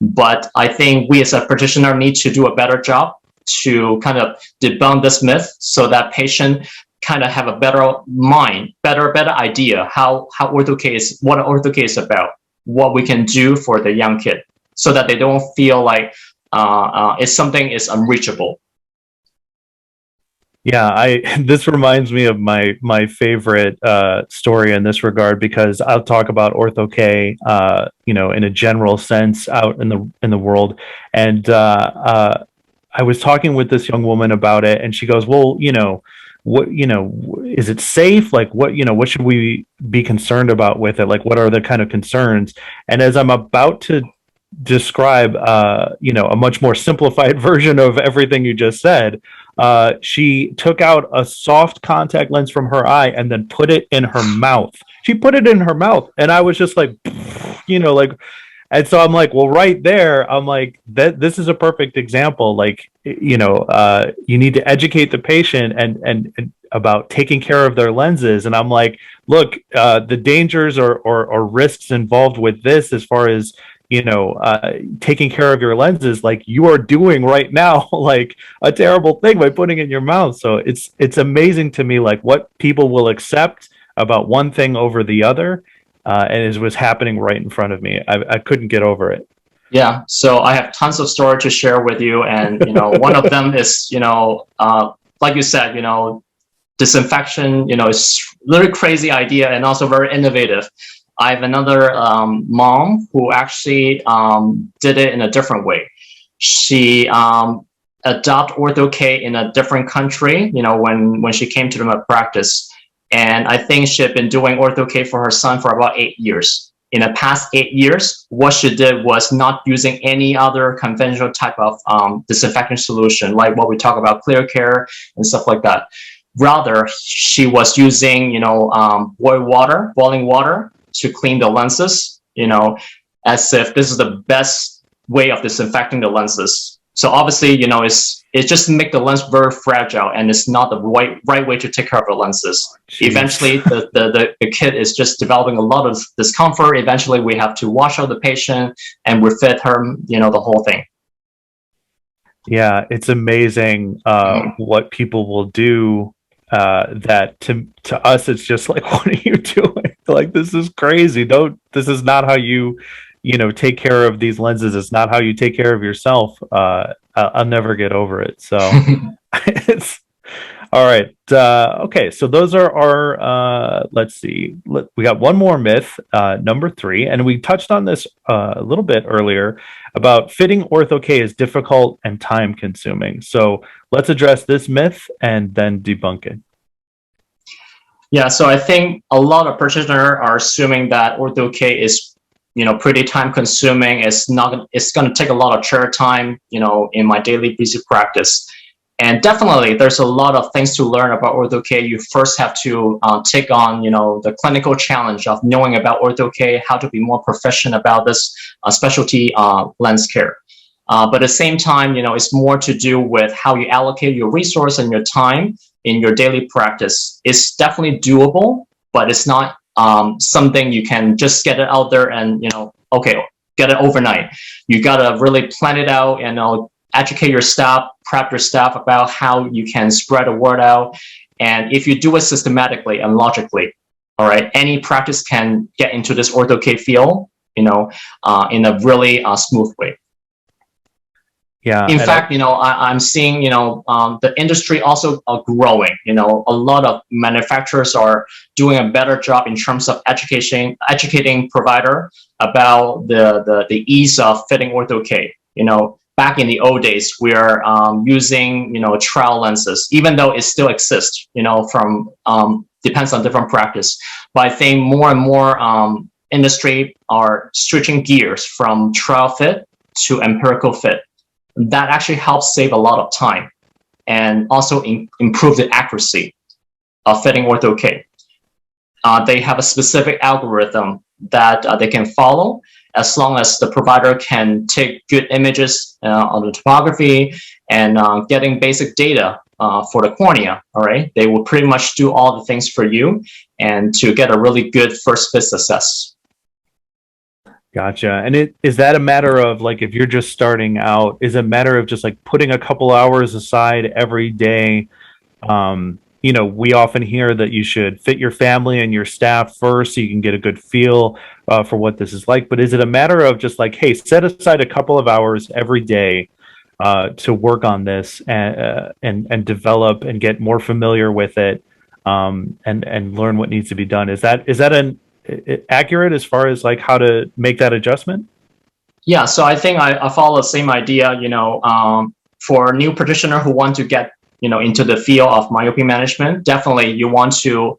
But I think we as a practitioner need to do a better job to kind of debunk this myth so that patient kind of have a better mind, better idea how Ortho-K is, what Ortho-K is about, what we can do for the young kid, so that they don't feel like it's something is unreachable. Yeah, this reminds me of my favorite story in this regard, because I'll talk about Ortho-K, in a general sense out in the world, and I was talking with this young woman about it, and she goes, "Well, what is it safe? Like, what should we be concerned about with it? Like, what are the kind of concerns?" And as I'm about to describe, a much more simplified version of everything you just said, she took out a soft contact lens from her eye and then put it in her mouth. She put it in her mouth, and I was just like, and so I'm like, well, right there, I'm like, this is a perfect example. Like, you need to educate the patient and about taking care of their lenses. And I'm like, look, the dangers or risks involved with this, as far as taking care of your lenses, like you are doing right now, like a terrible thing by putting it in your mouth. So it's amazing to me, like what people will accept about one thing over the other. And it was happening right in front of me. I couldn't get over it. Yeah, so I have tons of story to share with you, and one of them is like you said, disinfection. Is really crazy idea and also very innovative. I have another mom who actually did it in a different way. She adopted Ortho-K in a different country. When she came to my practice. And I think she had been doing Ortho-K for her son for about 8 years. In the past 8 years, what she did was not using any other conventional type of disinfectant solution, like what we talk about, clear care and stuff like that. Rather, she was using, boiling water to clean the lenses, as if this is the best way of disinfecting the lenses. So obviously, it just make the lens very fragile, and it's not the right way to take care of the lenses. Jeez. Eventually, the kid is just developing a lot of discomfort. Eventually, we have to wash out the patient and refit her, the whole thing. Yeah, it's amazing what people will do. That to us, it's just like, what are you doing? Like, this is crazy. This is not how you take care of these lenses. It's not how you take care of yourself. I'll never get over it. So it's all right. Okay. So those are our, let's see, we got one more myth, number 3, and we touched on this a little bit earlier about fitting Ortho-K is difficult and time consuming. So let's address this myth and then debunk it. Yeah. So I think a lot of practitioners are assuming that Ortho-K is pretty time consuming. It's going to take a lot of chair time, in my daily busy practice. And definitely there's a lot of things to learn about Ortho-K. You first have to take on, the clinical challenge of knowing about Ortho-K, how to be more proficient about this specialty lens care. But at the same time, it's more to do with how you allocate your resource and your time in your daily practice. It's definitely doable, but it's not something you can just get it out there and get it overnight. You gotta really plan it out and educate your staff, prep your staff about how you can spread the word out. And if you do it systematically and logically, all right, any practice can get into this Ortho-K field, in a really smooth way. Yeah. In fact, I'm seeing, the industry also growing. A lot of manufacturers are doing a better job in terms of educating provider about the ease of fitting Ortho-K. back in the old days, we are using, trial lenses, even though it still exists, from depends on different practice. But I think more and more industry are switching gears from trial fit to empirical fit. That actually helps save a lot of time and also improve the accuracy of fitting Ortho-K. They have a specific algorithm that they can follow, as long as the provider can take good images on the topography and getting basic data for the cornea. All right, they will pretty much do all the things for you and to get a really good first fit success. Gotcha. And is that a matter of, like, if you're just starting out, is it a matter of just like putting a couple hours aside every day? We often hear that you should fit your family and your staff first so you can get a good feel for what this is like. But is it a matter of just like, hey, set aside a couple of hours every day to work on this and develop and get more familiar with it and learn what needs to be done? Is that accurate as far as like how to make that adjustment? Yeah, so I think I follow the same idea. For a new practitioner who want to get into the field of myopia management, definitely you want to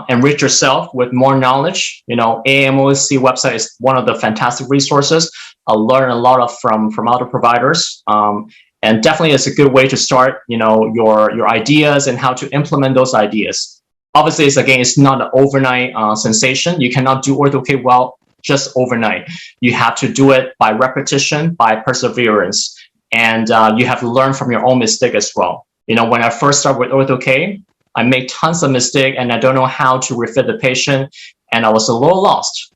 enrich yourself with more knowledge. AAOMC website is one of the fantastic resources. I learn a lot from other providers, and definitely it's a good way to start. Your ideas and how to implement those ideas. Obviously, it's not an overnight sensation. You cannot do Ortho-K well just overnight. You have to do it by repetition, by perseverance, and you have to learn from your own mistake as well. When I first started with Ortho-K, I made tons of mistakes and I don't know how to refit the patient, and I was a little lost,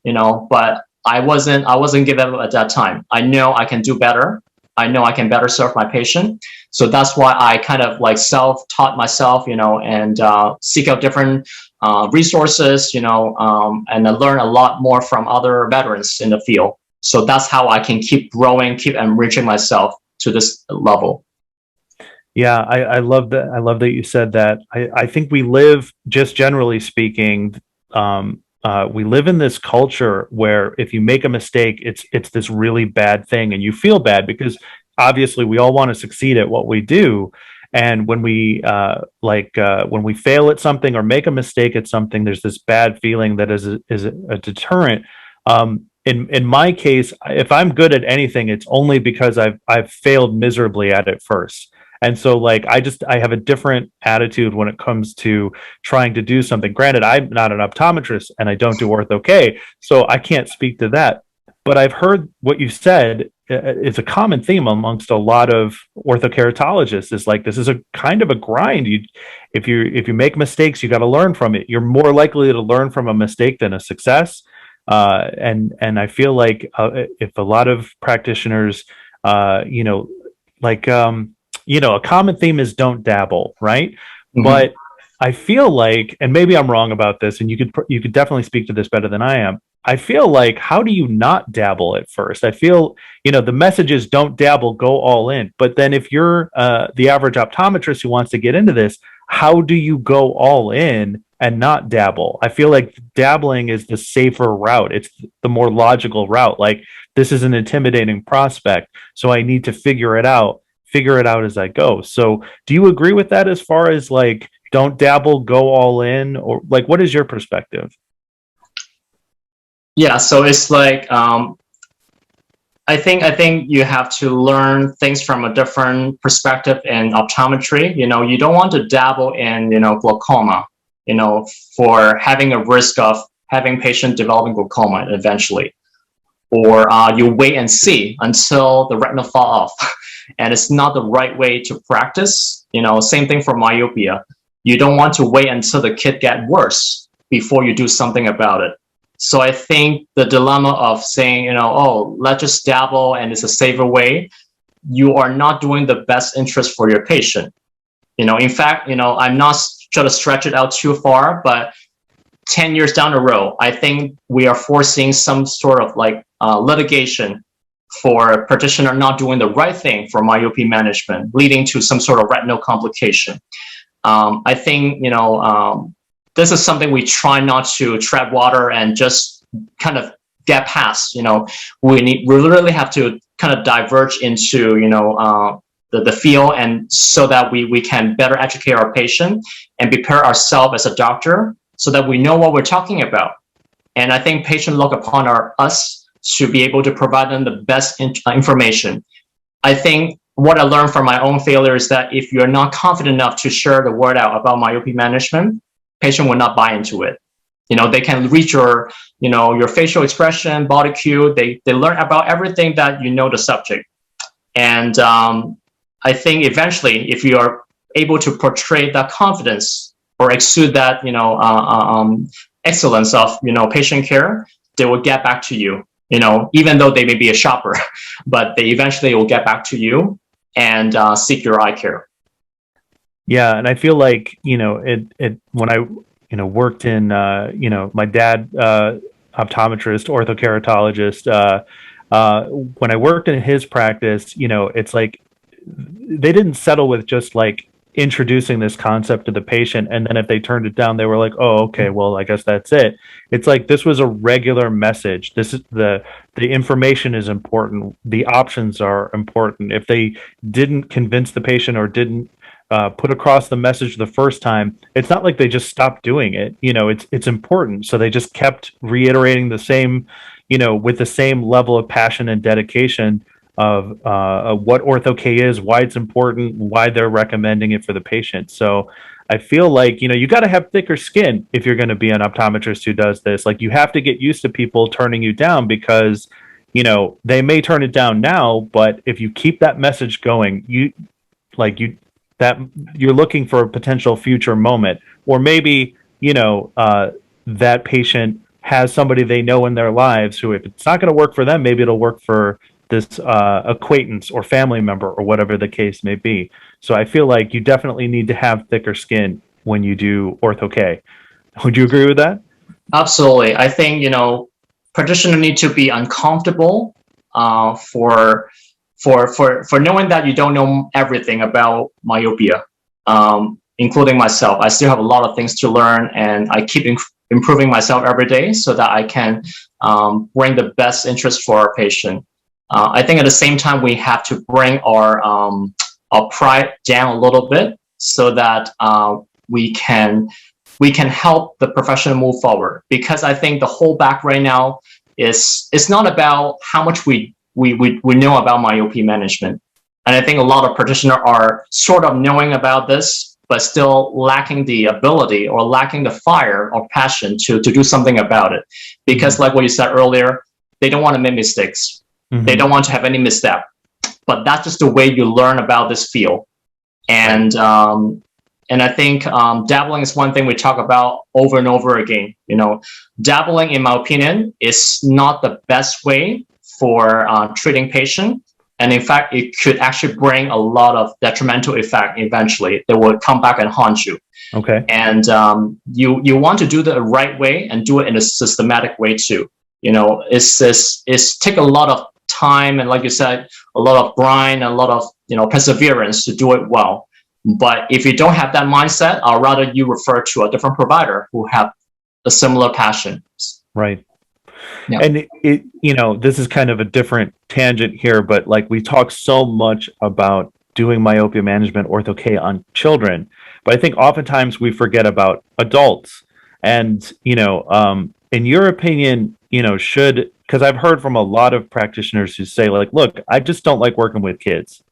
but I wasn't giving up at that time. I know I can do better. I know I can better serve my patient. So that's why I kind of like self-taught myself, and seek out different resources, and I learn a lot more from other veterans in the field. So that's how I can keep growing, keep enriching myself to this level. Yeah, I love that. I love that you said that. I think we live, just generally speaking, we live in this culture where if you make a mistake, it's this really bad thing, and you feel bad because obviously we all want to succeed at what we do. And when we when we fail at something or make a mistake at something, there's this bad feeling that is a deterrent. In my case, if I'm good at anything, it's only because I've failed miserably at it first. And so like I have a different attitude when it comes to trying to do something. Granted, I'm not an optometrist and I don't do Ortho-K, so I can't speak to that. But I've heard what you said. It's a common theme amongst a lot of orthokeratologists. Is like, this is a kind of a grind. If you make mistakes, you got to learn from it. You're more likely to learn from a mistake than a success. And I feel like if a lot of practitioners, a common theme is don't dabble, right? Mm-hmm. But I feel like, and maybe I'm wrong about this, and you could definitely speak to this better than I am. I feel like, how do you not dabble at first? I feel, the message is don't dabble, go all in. But then if you're the average optometrist who wants to get into this, how do you go all in and not dabble? I feel like dabbling is the safer route. It's the more logical route. Like, this is an intimidating prospect, so I need to figure it out as I go. So do you agree with that as far as like, don't dabble, go all in? Or like, what is your perspective? Yeah, so it's like, I think you have to learn things from a different perspective in optometry. You don't want to dabble in, glaucoma, for having a risk of having patient developing glaucoma eventually. Or you wait and see until the retina fall off. And it's not the right way to practice. Same thing for myopia. You don't want to wait until the kid gets worse before you do something about it. So I think the dilemma of saying, let's just dabble and it's a safer way, you are not doing the best interest for your patient. In fact, I'm not trying to stretch it out too far, but 10 years down the road, I think we are foreseeing some sort of like litigation for a practitioner not doing the right thing for myopia management, leading to some sort of retinal complication. I think, this is something we try not to tread water and just kind of get past. We really have to kind of diverge into, the field, and so that we can better educate our patient and prepare ourselves as a doctor so that we know what we're talking about. And I think patients look upon us to be able to provide them the best information. I think what I learned from my own failure is that if you're not confident enough to share the word out about myopia management, patient will not buy into it. They can read your facial expression, body cue. They learn about everything that the subject. And I think eventually, if you are able to portray that confidence or exude that, excellence of, patient care, they will get back to you, even though they may be a shopper, but they eventually will get back to you and seek your eye care. Yeah. And I feel like, when I, worked in, my dad, optometrist, orthokeratologist, when I worked in his practice, it's like, they didn't settle with just like introducing this concept to the patient, and then if they turned it down, they were like, oh, okay, well, I guess that's it. It's like this was a regular message. This is the information is important, the options are important. If they didn't convince the patient or didn't put across the message the first time, it's not like they just stopped doing it. It's important, so they just kept reiterating the same, with the same level of passion and dedication of what Ortho-K is, why it's important, why they're recommending it for the patient. So I feel like, you got to have thicker skin if you're going to be an optometrist who does this. Like, you have to get used to people turning you down because, they may turn it down now, but if you keep that message going, you're looking for a potential future moment, or maybe, that patient has somebody they know in their lives who, if it's not going to work for them, maybe it'll work for this acquaintance or family member or whatever the case may be. So I feel like you definitely need to have thicker skin when you do Ortho-K. Would you agree with that? Absolutely. I think, practitioners need to be uncomfortable for knowing that you don't know everything about myopia, including myself. I still have a lot of things to learn, and I keep improving myself every day so that I can bring the best interest for our patient. I think at the same time, we have to bring our pride down a little bit so that we can help the profession move forward. Because I think the whole back right now it's not about how much we know about myopia management. And I think a lot of practitioners are sort of knowing about this, but still lacking the ability or lacking the fire or passion to do something about it. Because like what you said earlier, they don't want to make mistakes. Mm-hmm. They don't want to have any misstep, but that's just the way you learn about this field. And I think dabbling is one thing we talk about over and over again. Dabbling, in my opinion, is not the best way for treating patient. And in fact, it could actually bring a lot of detrimental effect eventually that will come back and haunt you. Okay. And you want to do the right way and do it in a systematic way too. It's take a lot of time, and like you said, a lot of grind, a lot of perseverance to do it well. But if you don't have that mindset, I'd rather you refer to a different provider who have a similar passion. Right. Yeah. And this is kind of a different tangent here, but like we talk so much about doing myopia management, Ortho-K, on children, but I think oftentimes we forget about adults. And in your opinion, because I've heard from a lot of practitioners who say, like, look, I just don't like working with kids.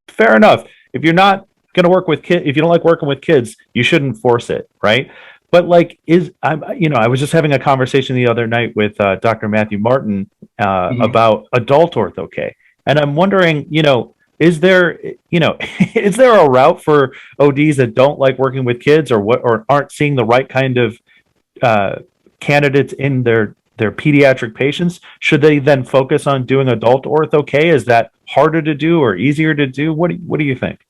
Fair enough. If you're not going to work with kids, if you don't like working with kids, you shouldn't force it, right? But like, I was just having a conversation the other night with Dr. Matthew Martin about adult Ortho-K, and I'm wondering, is there a route for ODs that don't like working with kids, or aren't seeing the right kind of candidates in their pediatric patients? Should they then focus on doing adult Ortho-K? Is that harder to do or easier to do? What do you think?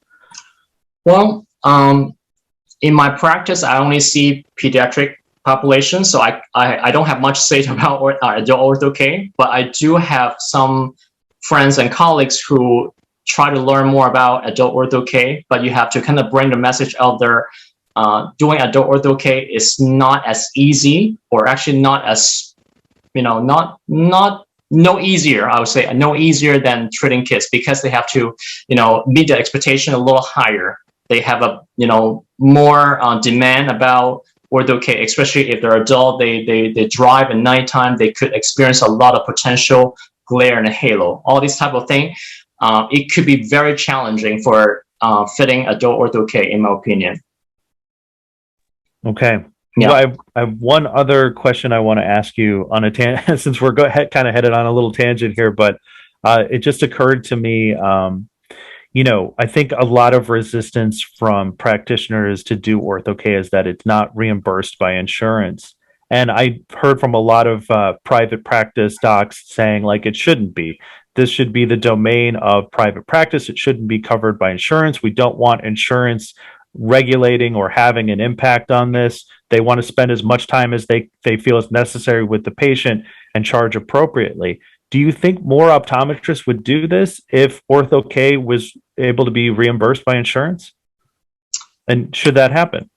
Well, in my practice, I only see pediatric population, so I don't have much to say about adult Ortho-K, but I do have some friends and colleagues who try to learn more about adult Ortho-K, but you have to kind of bring the message out there. Doing adult Ortho-K is not as easy, or actually not as, not no easier, I would say, no easier than treating kids, because they have to, meet the expectation a little higher. They have a, more demand about ortho-K, especially if they're adult. They drive at nighttime. They could experience a lot of potential glare and halo. All these type of things. It could be very challenging for fitting adult ortho-K, in my opinion. Okay. Yeah. Well, I have one other question I want to ask you on a since we're kind of headed on a little tangent here, but it just occurred to me, I think a lot of resistance from practitioners to do Ortho-K is that it's not reimbursed by insurance. And I heard from a lot of private practice docs saying, like, it shouldn't be. This should be the domain of private practice. It shouldn't be covered by insurance. We don't want insurance regulating or having an impact on this. They want to spend as much time as they feel is necessary with the patient and charge appropriately. Do you think more optometrists would do this if Ortho-K was able to be reimbursed by insurance? And should that happen?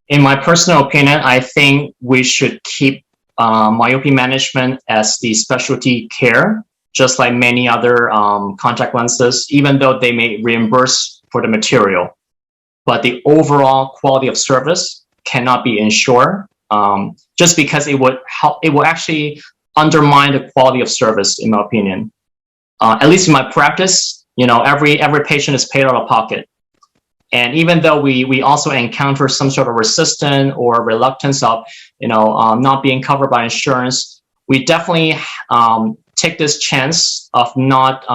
In my personal opinion, I think we should keep myopia management as the specialty care, just like many other contact lenses, even though they may reimburse for the material. But the overall quality of service cannot be ensured, just because it would actually undermine the quality of service, in my opinion. At least in my practice, every patient is paid out of pocket. And even though we also encounter some sort of resistance or reluctance of, not being covered by insurance, we definitely take this chance of not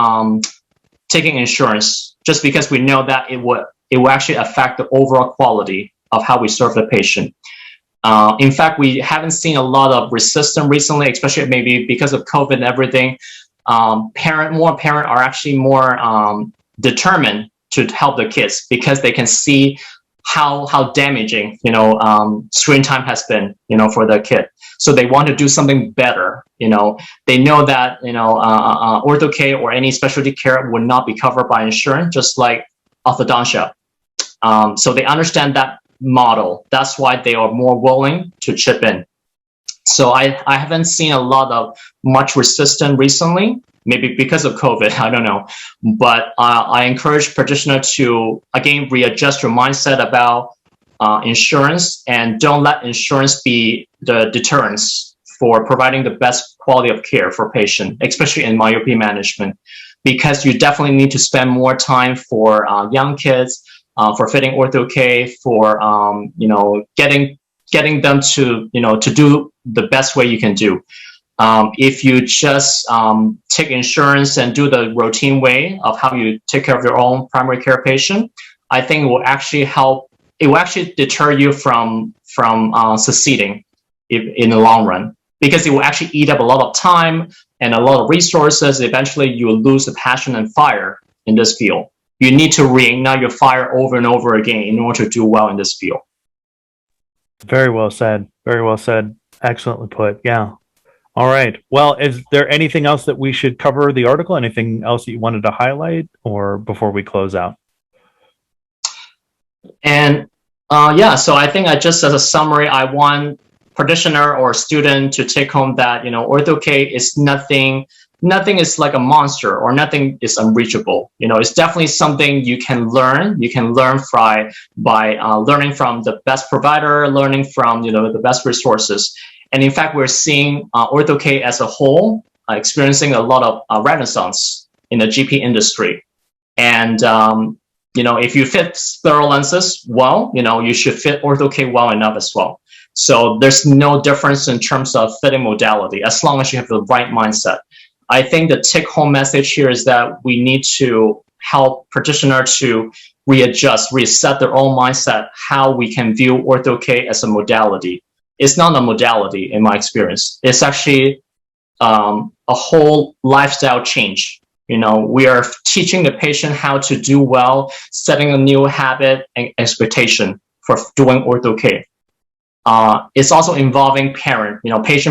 taking insurance, just because we know that it will actually affect the overall quality of how we serve the patient. In fact, we haven't seen a lot of resistance recently, especially maybe because of COVID and everything. More parents are actually more determined to help the kids, because they can see how damaging screen time has been for the kid. So they want to do something better. They know that Ortho-K or any specialty care would not be covered by insurance, just like orthodontia. So they understand that model. That's why they are more willing to chip in. So I haven't seen a lot of much resistance recently, maybe because of COVID, I don't know. But I encourage practitioners to, again, readjust your mindset about insurance, and don't let insurance be the deterrence for providing the best quality of care for patients, especially in myopia management, because you definitely need to spend more time for young kids, for fitting Ortho-K, for getting them to to do the best way you can do. If you just take insurance and do the routine way of how you take care of your own primary care patient, I think it will actually help. It will actually deter you from succeeding in the long run, because it will actually eat up a lot of time and a lot of resources. Eventually, you will lose the passion and fire in this field. You need to reignite your fire over and over again in order to do well in this field. Very well said. Very well said. Excellently put. Yeah. All right. Well, is there anything else that we should cover the article? Anything else that you wanted to highlight, or before we close out? And so I think just as a summary, I want practitioner or student to take home that Ortho-K is nothing is like a monster, or nothing is unreachable. It's definitely something you can learn. You can learn by learning from the best provider, learning from the best resources. And in fact, we're seeing Ortho-K as a whole experiencing a lot of renaissance in the GP industry. And if you fit scleral lenses well, you should fit Ortho-K well enough as well. So there's no difference in terms of fitting modality, as long as you have the right mindset. I think the take-home message here is that we need to help practitioners to reset their own mindset, how we can view Ortho-K as a modality. It's not a modality, in my experience. It's actually a whole lifestyle change. We are teaching the patient how to do well, setting a new habit and expectation for doing Ortho-K. It's also involving parent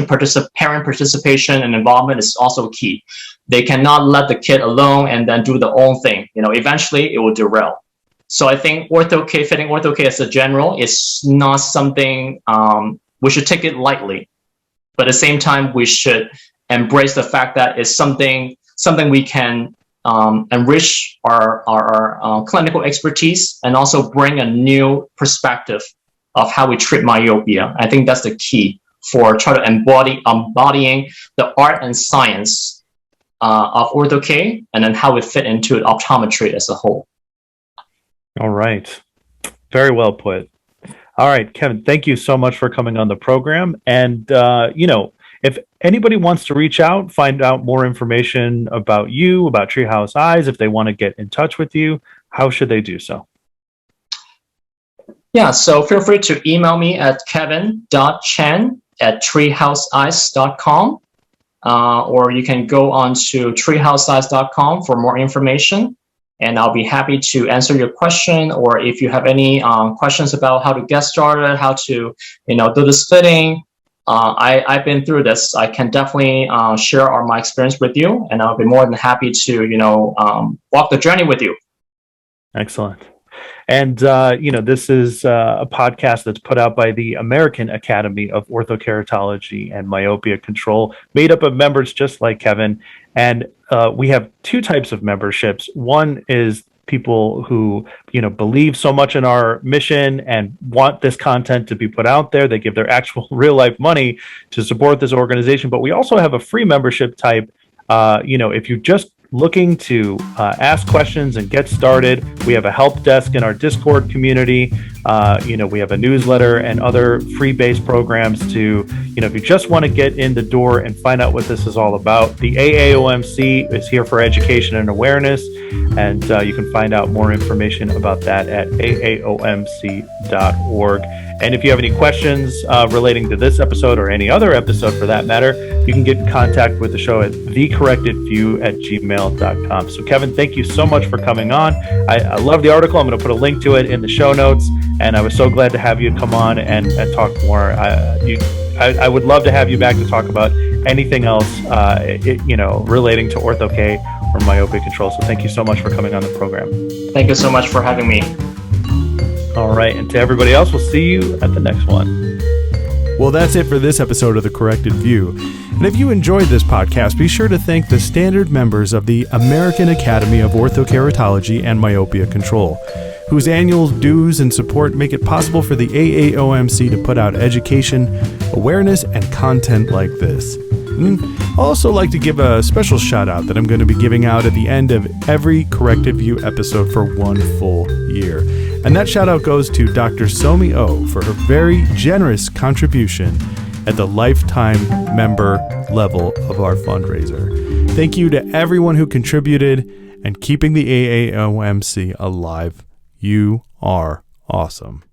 participation and involvement is also key. They cannot let the kid alone and then do their own thing. Eventually it will derail. So I think fitting Ortho-K as a general is not something we should take it lightly. But at the same time, we should embrace the fact that it's something we can enrich our clinical expertise and also bring a new perspective of how we treat myopia. I think that's the key for trying to embodying the art and science of Ortho-K, and then how it fit into optometry as a whole. All right. Very well put. All right, Kevin, thank you so much for coming on the program. And, if anybody wants to reach out, find out more information about you, about Treehouse Eyes, if they want to get in touch with you, how should they do so? Yeah, so feel free to email me at kevin.chen@treehouseeyes.com, or you can go on to treehouseeyes.com for more information, and I'll be happy to answer your question. Or if you have any questions about how to get started, how to do this fitting, I've been through this. I can definitely share my experience with you, and I'll be more than happy to walk the journey with you. Excellent. And, this is a podcast that's put out by the American Academy of Orthokeratology and Myopia Control, made up of members just like Kevin. And we have two types of memberships. One is people who, believe so much in our mission and want this content to be put out there. They give their actual real life money to support this organization. But we also have a free membership type. If you just looking to ask questions and get started, we have a help desk in our Discord community. We have a newsletter and other free-based programs to, if you just want to get in the door and find out what this is all about. The AAOMC is here for education and awareness, and you can find out more information about that at AAOMC.org. And if you have any questions relating to this episode or any other episode for that matter, you can get in contact with the show at thecorrectedview@gmail.com. So Kevin, thank you so much for coming on. I love the article. I'm going to put a link to it in the show notes. And I was so glad to have you come on and talk more. I would love to have you back to talk about anything else, relating to Ortho-K or myopia control. So thank you so much for coming on the program. Thank you so much for having me. All right. And to everybody else, we'll see you at the next one. Well, that's it for this episode of The Corrected View. And if you enjoyed this podcast, be sure to thank the standard members of the American Academy of Orthokeratology and Myopia Control, whose annual dues and support make it possible for the AAOMC to put out education, awareness, and content like this. And I'd also like to give a special shout out that I'm going to be giving out at the end of every Corrected View episode for 1 full year. And that shout out goes to Dr. Somi O for her very generous contribution at the lifetime member level of our fundraiser. Thank you to everyone who contributed and keeping the AAOMC alive. You are awesome.